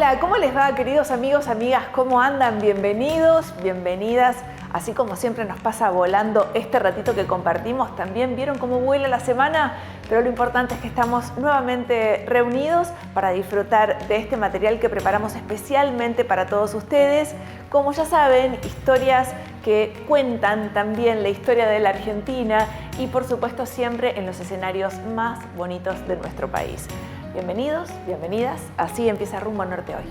Hola, ¿cómo les va, queridos amigos, amigas? ¿Cómo andan? Bienvenidos, bienvenidas. Así como siempre nos pasa volando este ratito que compartimos, también vieron cómo vuela la semana, pero lo importante es que estamos nuevamente reunidos para disfrutar de este material que preparamos especialmente para todos ustedes. Como ya saben, historias que cuentan también la historia de la Argentina y por supuesto siempre en los escenarios más bonitos de nuestro país. Bienvenidos, bienvenidas, así empieza Rumbo Norte hoy.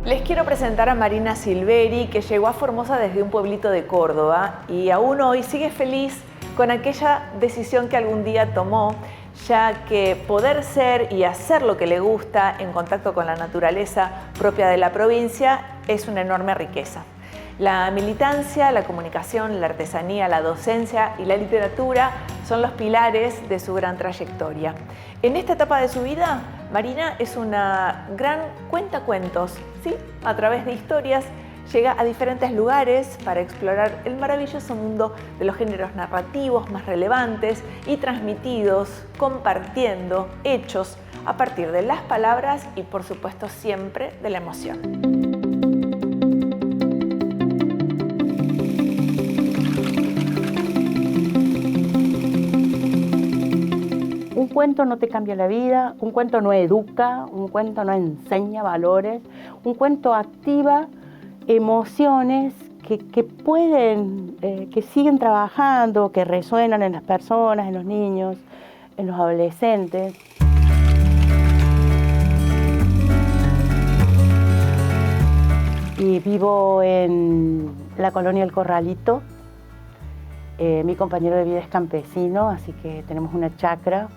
Les quiero presentar a Marina Silveri, que llegó a Formosa desde un pueblito de Córdoba y aún hoy sigue feliz con aquella decisión que algún día tomó, ya que poder ser y hacer lo que le gusta en contacto con la naturaleza propia de la provincia es una enorme riqueza. La militancia, la comunicación, la artesanía, la docencia y la literatura son los pilares de su gran trayectoria. En esta etapa de su vida, Marina es una gran cuentacuentos, ¿sí? A través de historias llega a diferentes lugares para explorar el maravilloso mundo de los géneros narrativos más relevantes y transmitidos, compartiendo hechos a partir de las palabras y, por supuesto, siempre de la emoción. Un cuento no te cambia la vida, un cuento no educa, un cuento no enseña valores, un cuento activa emociones que pueden, que siguen trabajando, que resuenan en las personas, en los niños, en los adolescentes. Y vivo en la colonia El Corralito. Mi compañero de vida es campesino, así que tenemos una chacra.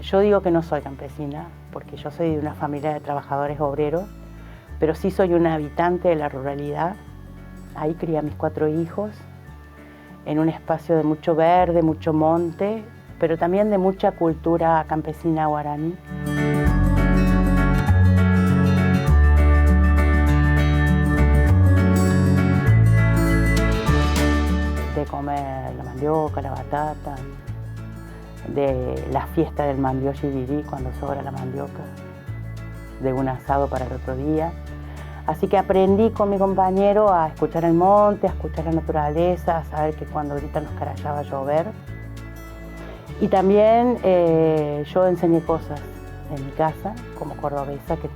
Yo digo que no soy campesina, porque yo soy de una familia de trabajadores obreros, pero sí soy una habitante de la ruralidad. Ahí crié a mis 4 hijos, en un espacio de mucho verde, mucho monte, pero también de mucha cultura campesina guaraní. De comer la mandioca, la batata, de la fiesta del mandioshirirí cuando sobra la mandioca, de un asado para el otro día. Así que aprendí con mi compañero a escuchar el monte, a escuchar la naturaleza, a saber que cuando gritan los carayá va a llover. Y también yo enseñé cosas en mi casa, como cordobesa, que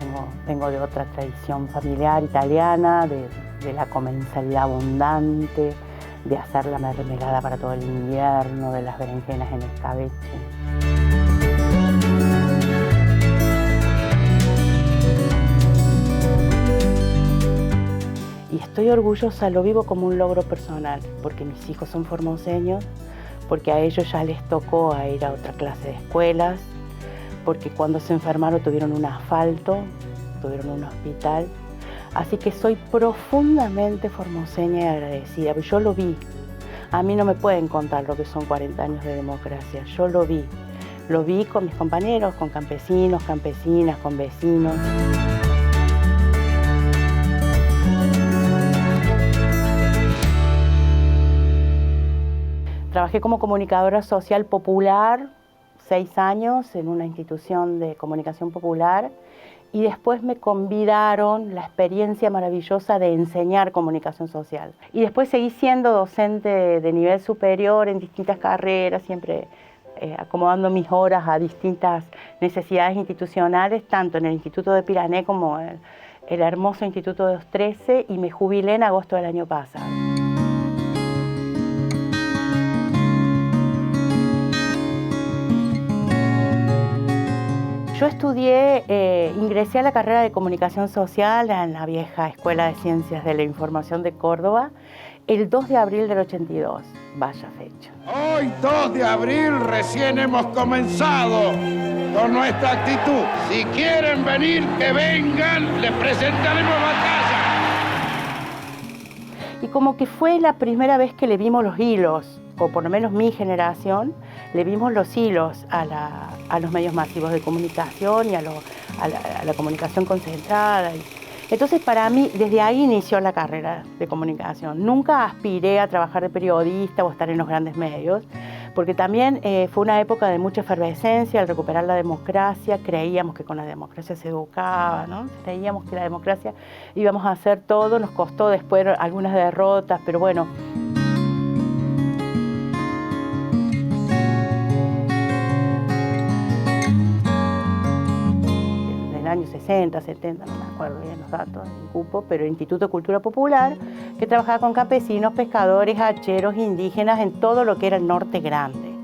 vengo de otra tradición familiar italiana, de la comensalidad abundante, de hacer la mermelada para todo el invierno, de las berenjenas en escabeche. Y estoy orgullosa, lo vivo como un logro personal, porque mis hijos son formoseños, porque a ellos ya les tocó a ir a otra clase de escuelas, porque cuando se enfermaron tuvieron un asfalto, tuvieron un hospital. Así que soy profundamente formoseña y agradecida. Yo lo vi. A mí no me pueden contar lo que son 40 años de democracia. Yo lo vi. Lo vi con mis compañeros, con campesinos, campesinas, con vecinos. Trabajé como comunicadora social popular 6 años en una institución de comunicación popular. Y después me convidaron la experiencia maravillosa de enseñar comunicación social. Y después seguí siendo docente de nivel superior en distintas carreras, siempre acomodando mis horas a distintas necesidades institucionales, tanto en el Instituto de Pirané como el hermoso Instituto de los 13 y me jubilé en agosto del año pasado. Yo estudié, ingresé a la carrera de Comunicación Social en la vieja Escuela de Ciencias de la Información de Córdoba el 2 de abril del 82, vaya fecha. Hoy, 2 de abril, recién hemos comenzado con nuestra actitud. Si quieren venir, que vengan, les presentaremos batalla. Y como que fue la primera vez que le vimos los hilos, o por lo menos mi generación, le vimos los hilos a los medios masivos de comunicación y a la comunicación concentrada. Entonces, para mí, desde ahí inició la carrera de comunicación. Nunca aspiré a trabajar de periodista o estar en los grandes medios, porque también fue una época de mucha efervescencia al recuperar la democracia. Creíamos que con la democracia se educaba, ¿no? Creíamos que la democracia íbamos a hacer todo. Nos costó después algunas derrotas, pero bueno. Años 60, 70, no me acuerdo bien los datos del cupo, pero el Instituto de Cultura Popular, que trabajaba con campesinos, pescadores, hacheros, indígenas, en todo lo que era el norte grande.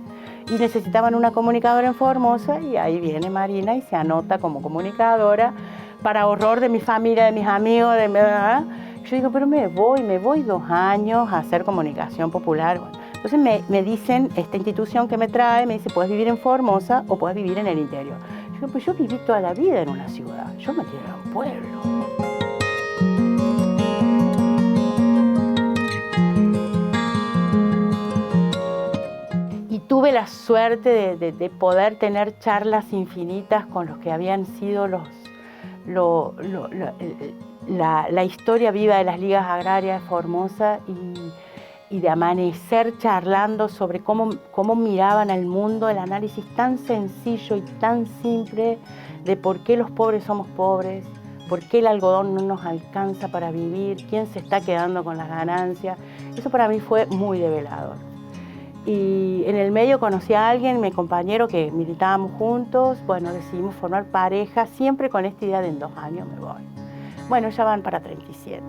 Y necesitaban una comunicadora en Formosa, y ahí viene Marina y se anota como comunicadora, para horror de mi familia, de mis amigos, Yo digo, pero me voy 2 años a hacer comunicación popular. Bueno, entonces me dicen, esta institución que me trae, me dice, puedes vivir en Formosa o puedes vivir en el interior. Pues yo viví toda la vida en una ciudad, yo me quiero ir a un pueblo. Y tuve la suerte de poder tener charlas infinitas con los que habían sido la historia viva de las ligas agrarias de Formosa y de amanecer charlando sobre cómo miraban al mundo, el análisis tan sencillo y tan simple de por qué los pobres somos pobres, por qué el algodón no nos alcanza para vivir, quién se está quedando con las ganancias. Eso para mí fue muy develador. Y en el medio conocí a alguien, mi compañero, que militábamos juntos. Bueno, decidimos formar pareja, siempre con esta idea de en 2 años me voy. Bueno, ya van para 37.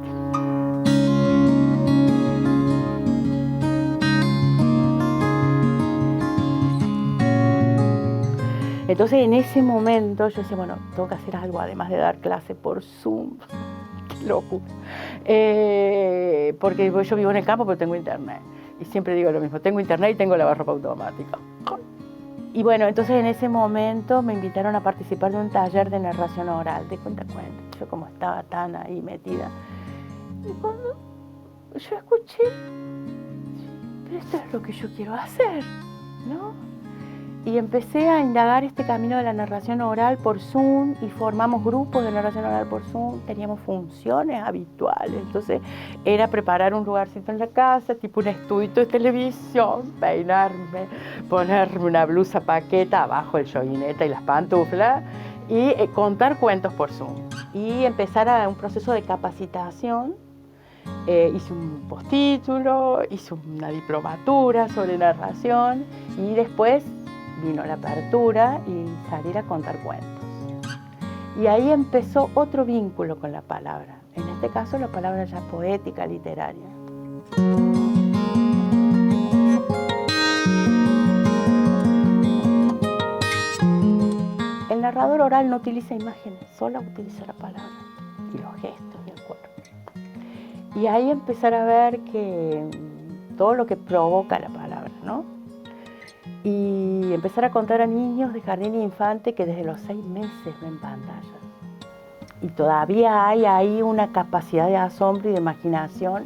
Entonces, en ese momento, yo decía, bueno, tengo que hacer algo, además de dar clase por Zoom. ¡Qué locura! Porque yo vivo en el campo, pero tengo internet. Y siempre digo lo mismo, tengo internet y tengo lavarropa automática. Y bueno, entonces en ese momento me invitaron a participar de un taller de narración oral, de cuenta. Yo como estaba tan ahí metida. Y cuando yo escuché, pero esto es lo que yo quiero hacer, ¿no? Y empecé a indagar este camino de la narración oral por Zoom y formamos grupos de narración oral por Zoom, teníamos funciones habituales, entonces era preparar un lugarcito en la casa, tipo un estudito de televisión, peinarme, ponerme una blusa paqueta, abajo el joguineta y las pantuflas y contar cuentos por Zoom. Y empezar a un proceso de capacitación. Hice un postítulo, hice una diplomatura sobre narración y después vino la apertura y salir a contar cuentos. Y ahí empezó otro vínculo con la palabra, en este caso la palabra ya poética, literaria. El narrador oral no utiliza imágenes, solo utiliza la palabra y los gestos y el cuerpo. Y ahí empezar a ver que todo lo que provoca la palabra, ¿no? Y empezar a contar a niños de jardín de infante que desde los 6 meses ven pantallas. Y todavía hay ahí una capacidad de asombro y de imaginación.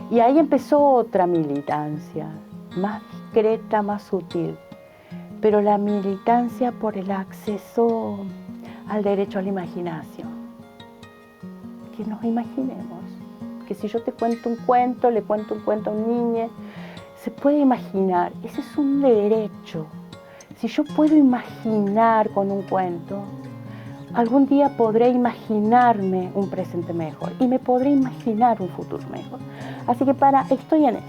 Y ahí empezó otra militancia, más discreta, más sutil. Pero la militancia por el acceso al derecho a la imaginación. Que nos imaginemos. Que si yo te cuento un cuento, le cuento un cuento a un niño, se puede imaginar, ese es un derecho. Si yo puedo imaginar con un cuento, algún día podré imaginarme un presente mejor y me podré imaginar un futuro mejor. Así que estoy en eso.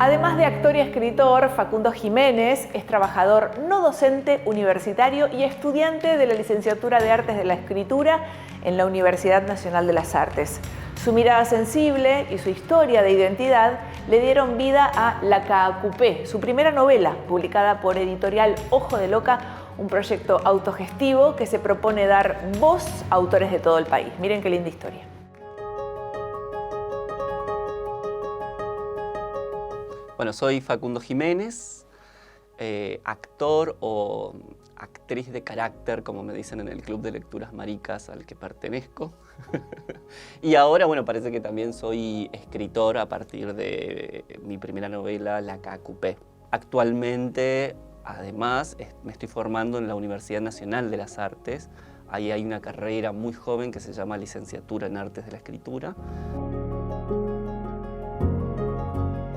Además de actor y escritor, Facundo Jiménez es trabajador no docente universitario y estudiante de la Licenciatura de Artes de la Escritura en la Universidad Nacional de las Artes. Su mirada sensible y su historia de identidad le dieron vida a La Caacupé, su primera novela, publicada por editorial Ojo de Loca, un proyecto autogestivo que se propone dar voz a autores de todo el país. Miren qué linda historia. Bueno, soy Facundo Jiménez, actor o actriz de carácter, como me dicen en el Club de Lecturas Maricas al que pertenezco. Y ahora, bueno, parece que también soy escritor a partir de mi primera novela, La Caacupé. Actualmente, además, me estoy formando en la Universidad Nacional de las Artes. Ahí hay una carrera muy joven que se llama Licenciatura en Artes de la Escritura.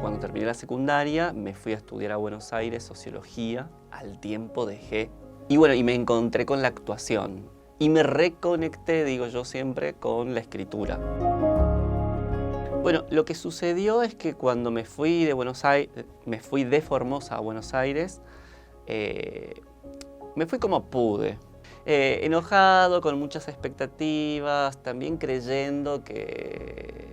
Cuando terminé la secundaria, me fui a estudiar a Buenos Aires Sociología. Al tiempo dejé. Y bueno, y me encontré con la actuación. Y me reconecté, digo yo siempre, con la escritura. Bueno, lo que sucedió es que cuando me fui de Formosa a Buenos Aires, me fui como pude. Enojado, con muchas expectativas, también creyendo que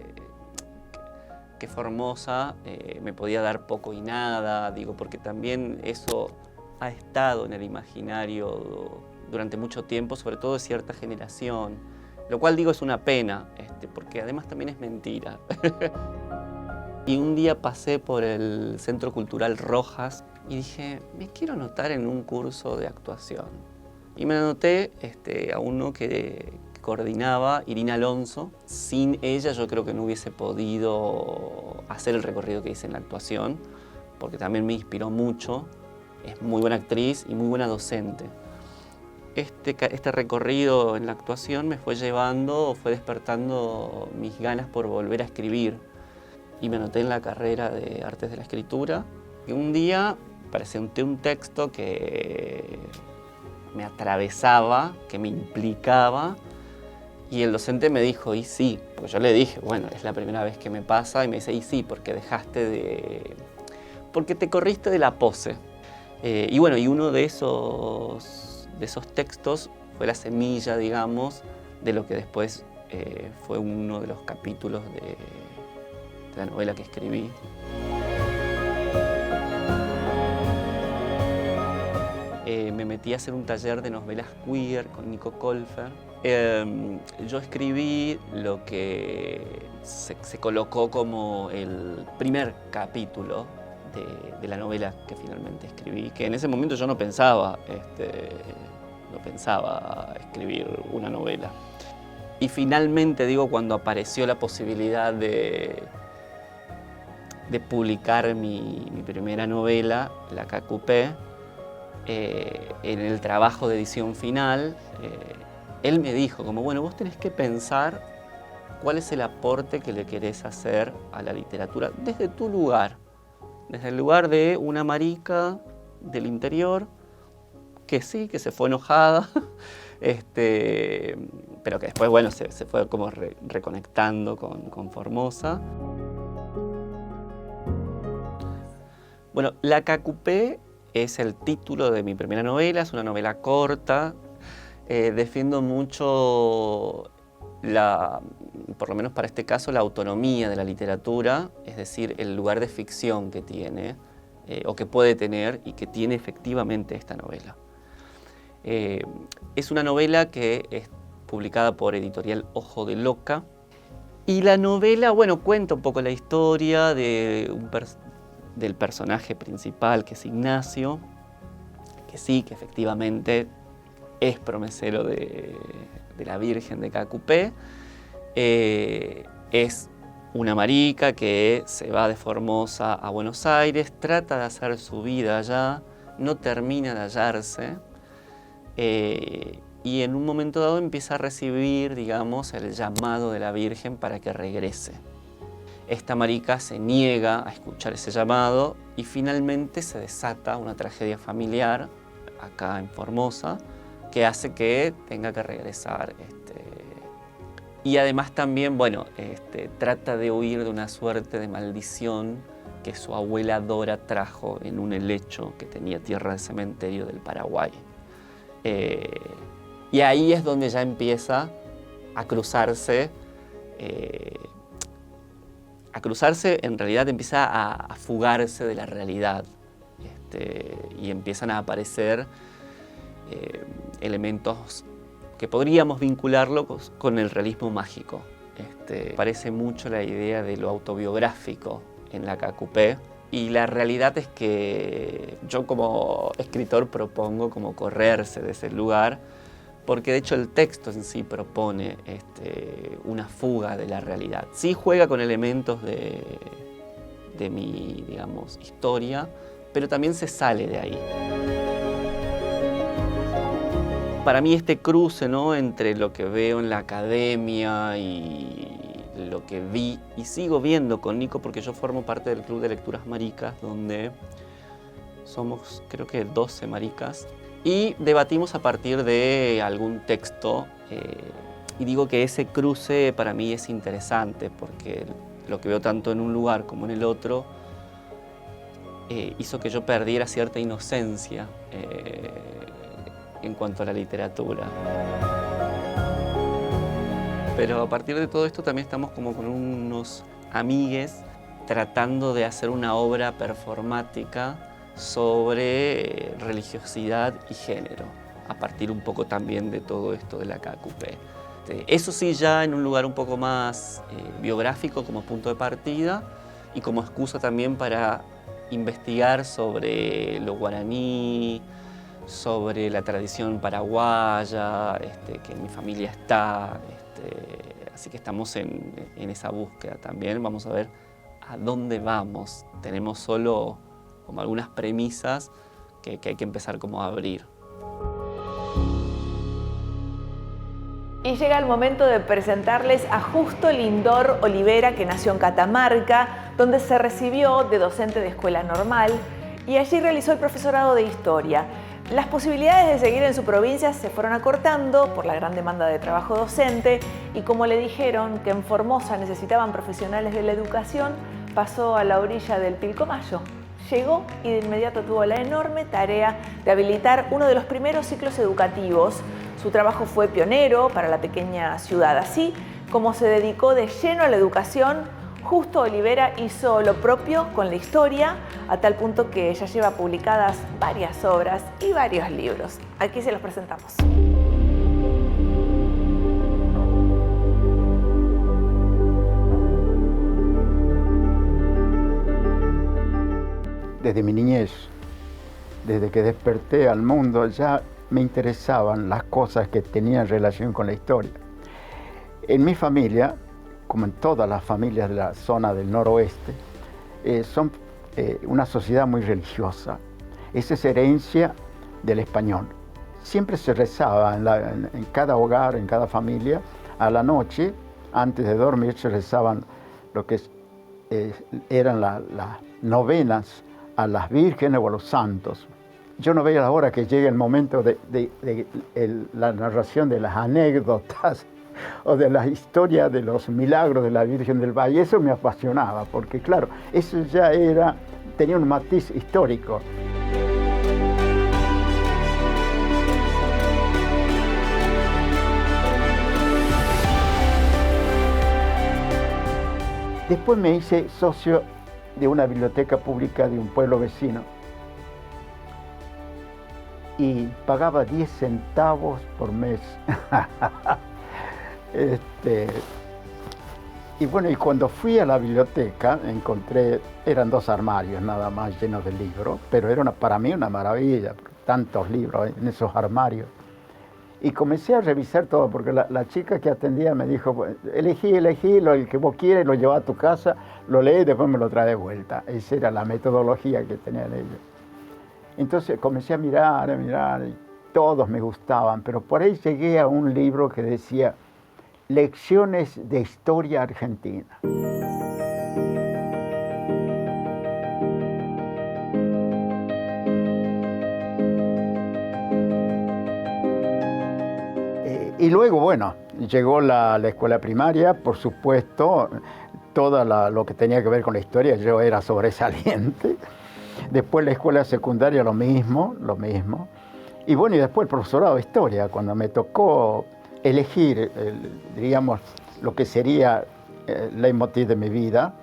Formosa me podía dar poco y nada, digo, porque también eso ha estado en el imaginario durante mucho tiempo, sobre todo de cierta generación, lo cual digo es una pena, porque además también es mentira. Y un día pasé por el Centro Cultural Rojas y dije, me quiero anotar en un curso de actuación. Y me anoté a uno que coordinaba Irina Alonso. Sin ella yo creo que no hubiese podido hacer el recorrido que hice en la actuación, porque también me inspiró mucho. Es muy buena actriz y muy buena docente. Este recorrido en la actuación me fue despertando mis ganas por volver a escribir. Y me anoté en la carrera de Artes de la Escritura. Y un día presenté un texto que me atravesaba, que me implicaba. Y el docente me dijo, y sí, porque yo le dije, bueno, es la primera vez que me pasa. Y me dice, y sí, porque porque te corriste de la pose. Y bueno, y uno de esos textos fue la semilla, digamos, de lo que después fue uno de los capítulos de la novela que escribí. Me metí a hacer un taller de novelas queer con Nico Colfer. Yo escribí lo que se colocó como el primer capítulo de la novela que finalmente escribí, que en ese momento yo no pensaba escribir una novela. Y finalmente, digo, cuando apareció la posibilidad de publicar mi primera novela, La Caacupé, en el trabajo de edición final, él me dijo, como, bueno, vos tenés que pensar cuál es el aporte que le querés hacer a la literatura desde tu lugar. Desde el lugar de una marica del interior, que sí, que se fue enojada, pero que después, bueno, se fue como reconectando con Formosa. Bueno, La Caacupé es el título de mi primera novela, es una novela corta. Defiendo mucho, por lo menos para este caso, la autonomía de la literatura, es decir, el lugar de ficción que tiene, o que puede tener, y que tiene efectivamente esta novela. Es una novela que es publicada por editorial Ojo de Loca, y la novela, bueno, cuenta un poco la historia del personaje principal, que es Ignacio, que sí, que efectivamente es promesero de la Virgen de Caacupé. Es una marica que se va de Formosa a Buenos Aires, trata de hacer su vida allá, no termina de hallarse, y en un momento dado empieza a recibir, digamos, el llamado de la Virgen para que regrese. Esta marica se niega a escuchar ese llamado y finalmente se desata una tragedia familiar acá en Formosa que hace que tenga que regresar. Y además también, bueno, trata de huir de una suerte de maldición que su abuela Dora trajo en un helecho que tenía tierra de cementerio del Paraguay. Y ahí es donde ya empieza a cruzarse, en realidad empieza a fugarse de la realidad, y empiezan a aparecer elementos que podríamos vincularlo con el realismo mágico. Parece mucho la idea de lo autobiográfico en la Cacupé, y la realidad es que yo como escritor propongo como correrse de ese lugar, porque de hecho el texto en sí propone una fuga de la realidad. Sí juega con elementos de mi, digamos, historia, pero también se sale de ahí. Para mí este cruce, ¿no?, entre lo que veo en la academia y lo que vi y sigo viendo con Nico, porque yo formo parte del Club de Lecturas Maricas, donde somos creo que 12 maricas, y debatimos a partir de algún texto, y digo que ese cruce para mí es interesante, porque lo que veo tanto en un lugar como en el otro hizo que yo perdiera cierta inocencia en cuanto a la literatura. Pero a partir de todo esto también estamos como con unos amigues tratando de hacer una obra performática sobre religiosidad y género, a partir un poco también de todo esto de la Cacupé. Eso sí, ya en un lugar un poco más biográfico como punto de partida y como excusa también para investigar sobre lo guaraní, sobre la tradición paraguaya, que en mi familia está. Así que estamos en esa búsqueda también. Vamos a ver a dónde vamos. Tenemos solo como algunas premisas que hay que empezar como a abrir. Y llega el momento de presentarles a Justo Lindor Olivera, que nació en Catamarca, donde se recibió de docente de escuela normal y allí realizó el profesorado de historia. Las posibilidades de seguir en su provincia se fueron acortando por la gran demanda de trabajo docente y como le dijeron que en Formosa necesitaban profesionales de la educación, pasó a la orilla del Pilcomayo. Llegó y de inmediato tuvo la enorme tarea de habilitar uno de los primeros ciclos educativos. Su trabajo fue pionero para la pequeña ciudad. Así como se dedicó de lleno a la educación, Justo Olivera hizo lo propio con la historia, a tal punto que ya lleva publicadas varias obras y varios libros. Aquí se los presentamos. Desde mi niñez, desde que desperté al mundo, ya me interesaban las cosas que tenían relación con la historia. En mi familia, como en todas las familias de la zona del noroeste, son una sociedad muy religiosa. Esa es herencia del español. Siempre se rezaba en cada hogar, en cada familia, a la noche, antes de dormir, se rezaban lo que eran las novenas a las vírgenes o a los santos. Yo no veía la hora que llegue el momento de la narración de las anécdotas o de la historia de los milagros de la Virgen del Valle. Eso me apasionaba, porque claro, eso ya tenía un matiz histórico. Después me hice socio de una biblioteca pública de un pueblo vecino y pagaba 10 centavos por mes. Y bueno, y cuando fui a la biblioteca encontré, eran 2 armarios nada más llenos de libros, pero era para mí una maravilla, tantos libros en esos armarios. Y comencé a revisar todo, porque la chica que atendía me dijo, elegí, el que vos quieres, lo llevas a tu casa, lo lees y después me lo traes de vuelta. Esa era la metodología que tenían ellos. Entonces comencé a mirar, y todos me gustaban, pero por ahí llegué a un libro que decía Lecciones de Historia Argentina. Y luego, bueno, llegó la escuela primaria, por supuesto, todo lo que tenía que ver con la historia yo era sobresaliente. Después la escuela secundaria lo mismo. Y bueno, y después el profesorado de historia, cuando me tocó elegir, diríamos, lo que sería el leitmotiv de mi vida,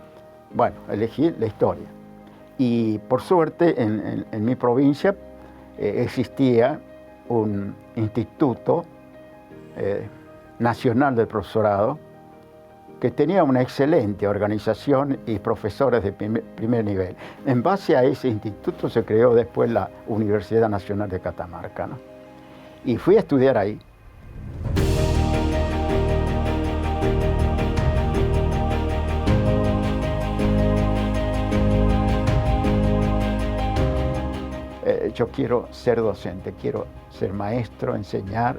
bueno, elegí la historia. Y por suerte en mi provincia existía un instituto nacional del profesorado que tenía una excelente organización y profesores de primer nivel. En base a ese instituto se creó después la Universidad Nacional de Catamarca, ¿no? Y fui a estudiar ahí. Yo quiero ser docente, quiero ser maestro, enseñar.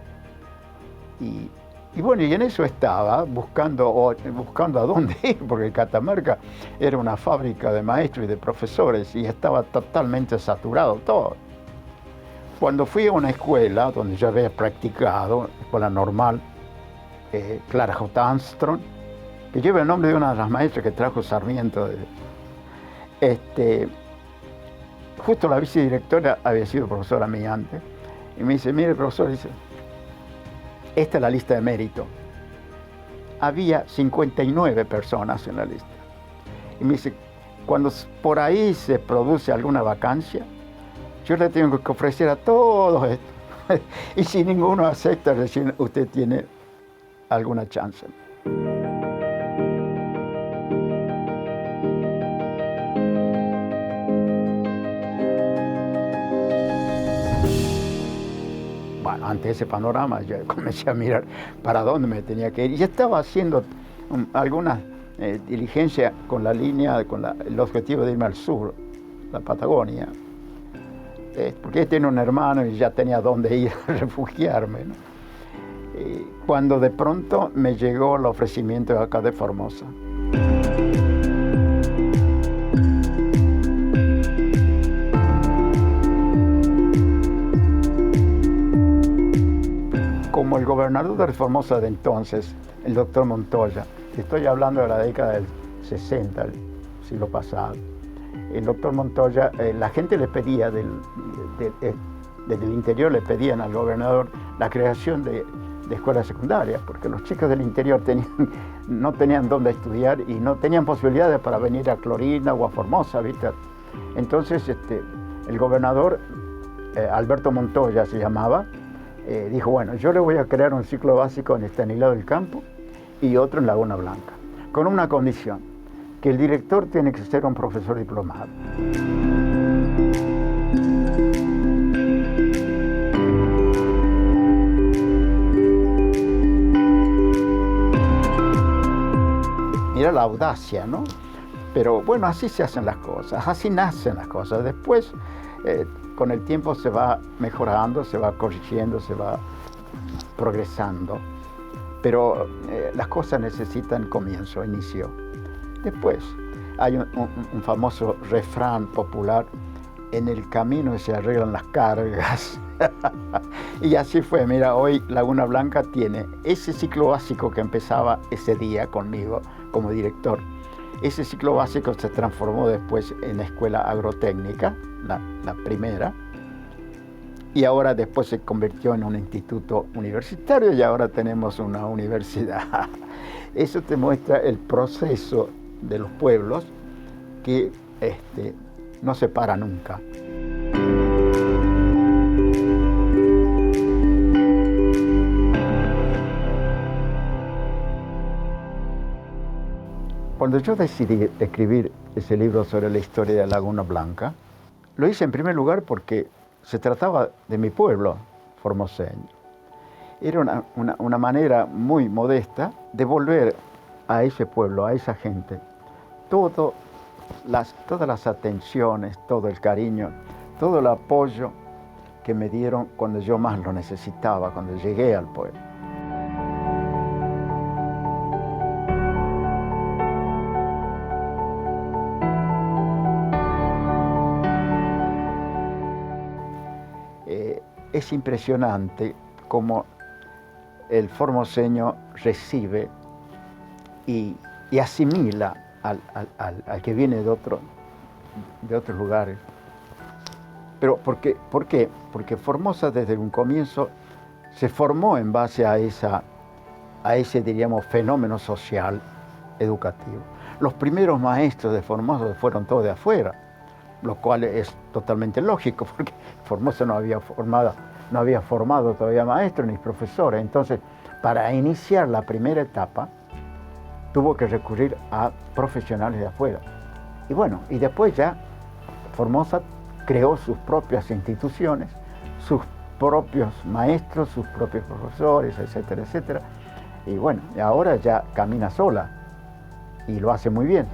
Y bueno, y en eso estaba, buscando a dónde ir, porque Catamarca era una fábrica de maestros y de profesores y estaba totalmente saturado todo. Cuando fui a una escuela donde yo había practicado, escuela normal, Clara J. Armstrong, que lleva el nombre de una de las maestras que trajo Sarmiento. Justo la vicedirectora había sido profesora mía antes, y me dice, mire profesor, dice, esta es la lista de mérito. Había 59 personas en la lista. Y me dice, cuando por ahí se produce alguna vacancia, yo le tengo que ofrecer a todos esto. Y si ninguno acepta, recién usted tiene alguna chance. Ante ese panorama yo comencé a mirar para dónde me tenía que ir. Y estaba haciendo alguna diligencia con la línea, el objetivo de irme al sur, la Patagonia. Porque él tiene un hermano y ya tenía dónde ir a refugiarme, ¿no? Cuando de pronto me llegó el ofrecimiento de acá de Formosa. Como el gobernador de Formosa de entonces, el doctor Montoya, estoy hablando de la década del 60, el siglo pasado, el doctor Montoya, la gente le pedía, desde el interior le pedían al gobernador la creación de escuelas secundarias, porque los chicos del interior no tenían dónde estudiar y no tenían posibilidades para venir a Clorina o a Formosa, ¿viste? Entonces el gobernador, Alberto Montoya se llamaba, dijo, bueno, yo le voy a crear un ciclo básico en Estanislao del Campo y otro en Laguna Blanca, con una condición, que el director tiene que ser un profesor diplomado. Mira la audacia, ¿no? Pero bueno, así se hacen las cosas, así nacen las cosas. Después, con el tiempo se va mejorando, se va corrigiendo, se va progresando. Pero las cosas necesitan comienzo, inicio. Después hay un famoso refrán popular, en el camino se arreglan las cargas. Y así fue, mira, hoy Laguna Blanca tiene ese ciclo básico que empezaba ese día conmigo como director. Ese ciclo básico se transformó después en la escuela agrotécnica, la primera, y ahora después se convirtió en un instituto universitario y ahora tenemos una universidad. Eso te muestra el proceso de los pueblos que no se para nunca. Cuando yo decidí escribir ese libro sobre la historia de Laguna Blanca, lo hice en primer lugar porque se trataba de mi pueblo formoseño. Era una manera muy modesta de volver a ese pueblo, a esa gente, todas las atenciones, todo el cariño, todo el apoyo que me dieron cuando yo más lo necesitaba, cuando llegué al pueblo. Es impresionante cómo el formoseño recibe y asimila al que viene de otros lugares. Pero ¿por qué? Porque Formosa desde un comienzo se formó en base a ese, diríamos, fenómeno social educativo. Los primeros maestros de Formosa fueron todos de afuera, lo cual es totalmente lógico, porque Formosa no había formado todavía maestros ni profesores. Entonces, para iniciar la primera etapa, tuvo que recurrir a profesionales de afuera. Y bueno, y después ya Formosa creó sus propias instituciones, sus propios maestros, sus propios profesores, etcétera, etcétera. Y bueno, ahora ya camina sola y lo hace muy bien.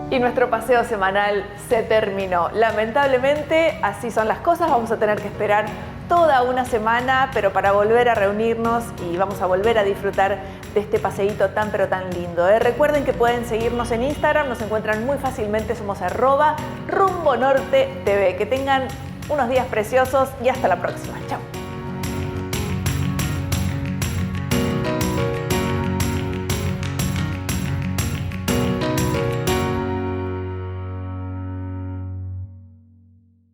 Y nuestro paseo semanal se terminó. Lamentablemente, así son las cosas. Vamos a tener que esperar toda una semana, pero para volver a reunirnos y vamos a volver a disfrutar de este paseíto tan pero tan lindo. Recuerden que pueden seguirnos en Instagram, nos encuentran muy fácilmente, somos @RumboNorteTV. Que tengan unos días preciosos y hasta la próxima. Chao.